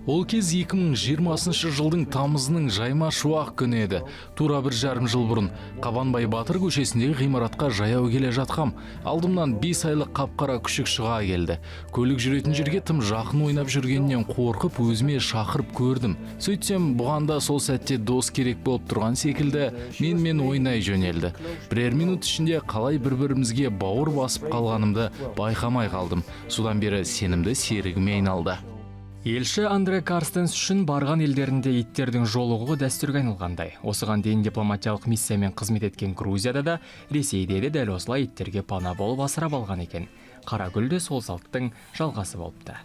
Ол кез 2020 жылдың тамызының жайма шуақ күні еді. Тура 1,5 жыл бұрын Қабанбай Батыр көшесіндегі ғимаратқа жаяу келе жатқам. Алдымнан 5 айлық қап-қара күшік шыға келді. Көлік жүретін жерге тым жақын ойнап жүргеннен қорқып өзіме шақырып көрдім. Сөйтсем, бұған да сол сәтте дос керек болып тұрған секілді мен ойнай жөнелді. Бірер минут ішінде қалай бір-бірімізге бауыр басып қалғанымды байқамай қалдым. Содан бері сенімді серігіме айналды. Елші Андре Карстенс үшін барған елдерінде иттердің жолығуы дәстүрге айналғандай. Осыған дейін дипломатиялық миссиямен қызмет еткен Грузияда да, Ресейде де дәл осылай иттерге пана болып асырап алған екен. Қарагүл де сол салттың жалғасы болыпты.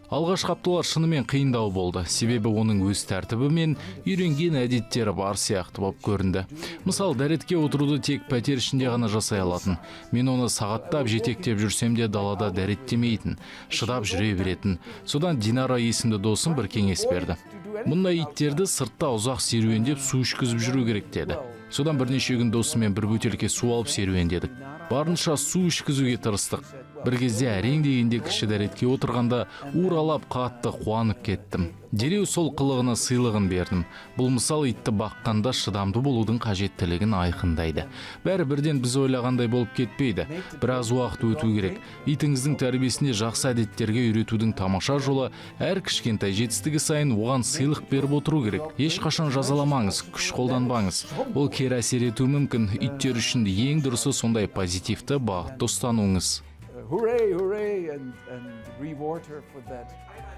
Алғашқы апталар шынымен қиындау болды. Себебі оның өз тәртібі мен үйренген әдеттері бар сияқты болып көрінді. Мысал, дәретке отыруды тек пәтер ішінде ғана жасай алатын. Мен оны сағаттап жетектеп жүрсем де далада дәреттемейтін, шыдап жүре беретін. Содан Динара есімді досым бір кеңес берді. Мұндай иттерді сыртта ұзақ серуендеп су ішкізіп жүру керек деді. Содан бірнеше күн досымен бір бөтелке су алып серуендедік. Барынша су ішкізуге тырыстық. Бір кезде әрең дегенде кіші дәретке отырғанда уралап қатты қуанып кеттім. Дереу сол қылығына сыйлығын бердім. Бұл мысал итті баққанда шыдамды болудың қажеттілігін айқындайды. Бәрі бірден біз ойлағандай болып кетпейді. Біраз уақыт өту керек. Итіңіздің тәрбиесінде жақсы әдеттерге үйретудің тамаша жолы әр кішкентай жетістігі сайын оған сыйлық беріп отыру керек. Ешқашан жазаламаңыз, күш қолданбаңыз. Ол кері әсер етуі мүмкін. Иттер үшін ең дұрысы сондай позитивті бағытты ұстануыңыз.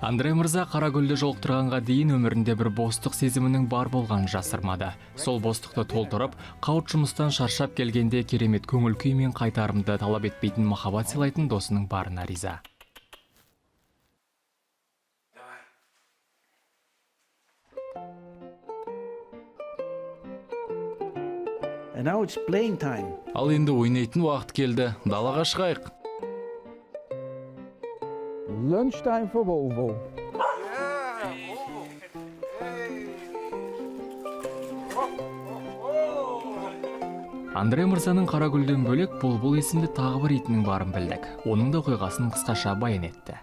Андре мырза Қарагүлді жолықтырғанға дейін өмірінде бір бостық сезімінің бар болғанын жасырмады. Сол бостықты толтырып, қауырт жұмыстан шаршап келгенде керемет көңіл күй мен қайтарымды талап етпейтін махаббат сыйлайтын досының барына риза. Ал енді ойнайтын уақыт келді. Далаға шығайық. Lunchtime for Volvo. Андре мырзаның Қарагүлден бөлек Бұлбұл есімді тағы бір итінің барын білдік. Оның да оқиғасын қысқаша баян етті.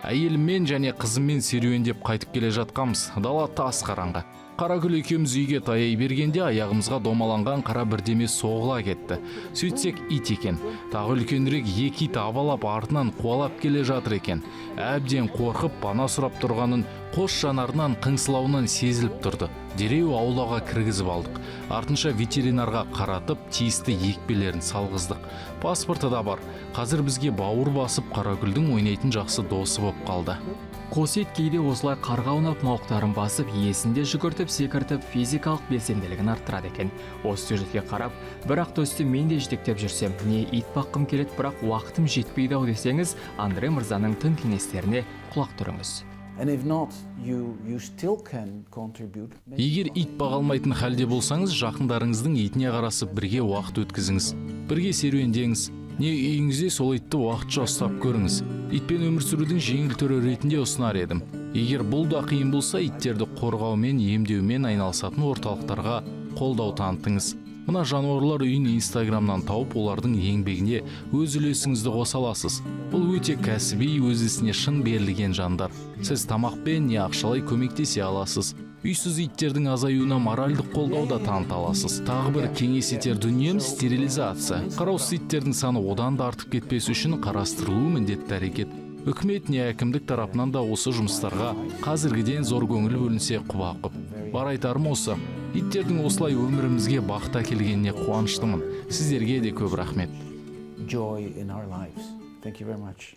Әйеліммен және қызыммен серуендеп қайтып келе жатқанбыз. Дала тас қараңғы. Қарагүл екеуміз үйге таяй бергенде аяғымызға домаланған қара бірдеме соғыла кетті. Сөйтсек ит екен. Тағы үлкенірек екі ит абалап артынан қуалап келе жатыр екен. Әбден қорқып пана сұрап тұрғанын қос жанарынан қыңсылауынан сезіліп тұрды. Дереу аулаға кіргізіп алдық. Артынша ветеринарға қаратып, тиісті екпелерін салғыздық. Паспорты да бар. Қазір бізге бауыр басып Қарагүлдің ойнайтын жақсы досы болып қалды. Қос ит кейде осылай қарға аунап мауықтарын басып, иесінде жүгіртіп, секіртіп, физикалық белсенділігін арттырады екен. Осы сюжетке қарап, бірақ төсті мен де жетектеп жүрсем, не ит баққым келеді, бірақ уақытым жетпейді ау десеңіз, Андре мырзаның тың кеңестеріне құлақ түріңіз. Егер ит бағалмайтын халде болсаңыз, жақындарыңыздың итіне қарасып бірге уақыт өткізіңіз. Бірге серуендеңіз. Не үйіңізде сол итті уақытша ұстап көріңіз. Итпен өмір сүрудің жеңіл түрі ретінде ұсынар едім. Егер бұл да қиын болса, иттерді қорғаумен, емдеумен айналысатын орталықтарға қолдау танытыңыз. Мына жануарлар үйін Инстаграмнан тауып, олардың еңбегіне өз үлесіңізді қоса аласыз. Бұл өте кәсіби, өз ісіне шын берілген жандар. Сіз тамақпен не ақшалай көмектесе аласыз. Үйсіз иттердің азаюына моральдық қолдау да таныта аласыз. Тағы бір кеңес етер дүнием стерилизация. Қараусыз иттердің саны одан да артып кетпес үшін қарастырылуы міндетті әрекет. Үкімет не әкімдік тарапынан да осы жұмыстарға қазіргіден зор көңіл бөлінсе құба-құп. Бар айтарым осы. Иттердің осылай өмірімізге бақыт әкелгеніне қуаныштымын. Сіздерге де көп рахмет. Joy in our lives. Thank you very much.